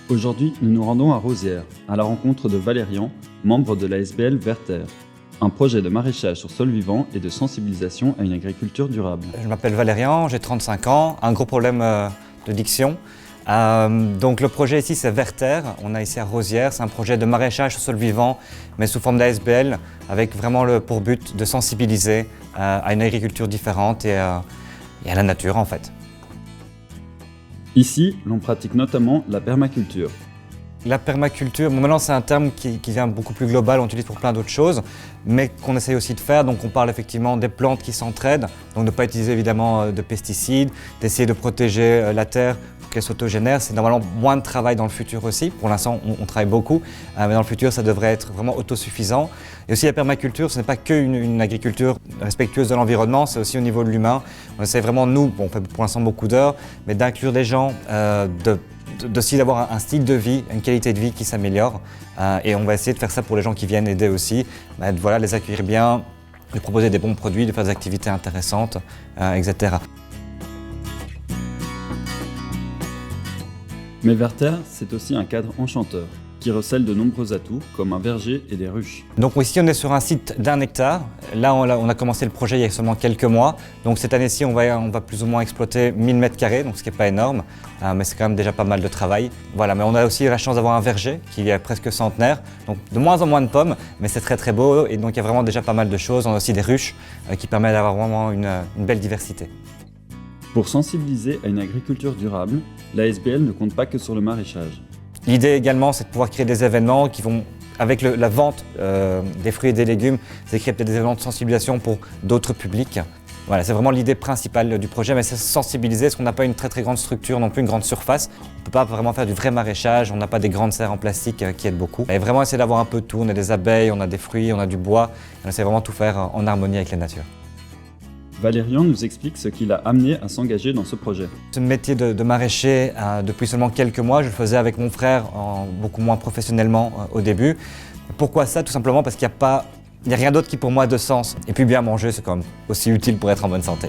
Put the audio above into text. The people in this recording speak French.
Aujourd'hui, nous nous rendons à Rosières, à la rencontre de Valérian, membre de l'ASBL Verter, un projet de maraîchage sur sol vivant et de sensibilisation à une agriculture durable. Je m'appelle Valérian, j'ai 35 ans, un gros problème de diction. Donc le projet ici c'est Verter, on a ici à Rosières, c'est un projet de maraîchage sur sol vivant mais sous forme d'ASBL avec vraiment pour but de sensibiliser à une agriculture différente et à la nature en fait. Ici, l'on pratique notamment la permaculture. La permaculture, maintenant c'est un terme qui vient beaucoup plus global, on l'utilise pour plein d'autres choses, mais qu'on essaye aussi de faire. Donc on parle effectivement des plantes qui s'entraident, donc de ne pas utiliser évidemment de pesticides, d'essayer de protéger la terre pour qu'elle s'autogénère. C'est normalement moins de travail dans le futur aussi. Pour l'instant on travaille beaucoup, mais dans le futur ça devrait être vraiment autosuffisant. Et aussi la permaculture, ce n'est pas qu'une agriculture respectueuse de l'environnement, c'est aussi au niveau de l'humain. On essaie vraiment, nous, on fait pour l'instant beaucoup d'heures, mais d'inclure des gens, aussi d'avoir un style de vie, une qualité de vie qui s'améliore. Et on va essayer de faire ça pour les gens qui viennent aider aussi. Voilà, les accueillir bien, de proposer des bons produits, de faire des activités intéressantes, etc. Mais Verter, c'est aussi un cadre enchanteur, qui recèle de nombreux atouts, comme un verger et des ruches. Donc ici on est sur un site d'1 hectare. Là on a commencé le projet il y a seulement quelques mois. Donc cette année-ci on va plus ou moins exploiter 1000 m², donc ce qui n'est pas énorme, mais c'est quand même déjà pas mal de travail. Voilà, mais on a aussi la chance d'avoir un verger qui est presque centenaire, donc de moins en moins de pommes, mais c'est très très beau et donc il y a vraiment déjà pas mal de choses. On a aussi des ruches qui permettent d'avoir vraiment une belle diversité. Pour sensibiliser à une agriculture durable, l'ASBL ne compte pas que sur le maraîchage. L'idée également, c'est de pouvoir créer des événements qui vont, avec la vente des fruits et des légumes, c'est créer peut-être des événements de sensibilisation pour d'autres publics. Voilà, c'est vraiment l'idée principale du projet, mais c'est sensibiliser, parce qu'on n'a pas une très très grande structure, non plus une grande surface. On ne peut pas vraiment faire du vrai maraîchage, on n'a pas des grandes serres en plastique qui aident beaucoup. Et vraiment essayer d'avoir un peu de tout, on a des abeilles, on a des fruits, on a du bois, on essaie vraiment de tout faire en harmonie avec la nature. Valérian nous explique ce qui l'a amené à s'engager dans ce projet. Ce métier de maraîcher, depuis seulement quelques mois, je le faisais avec mon frère, beaucoup moins professionnellement au début. Pourquoi ça? Tout simplement parce qu'il n'y a rien d'autre qui pour moi a de sens. Et puis bien manger, c'est quand même aussi utile pour être en bonne santé.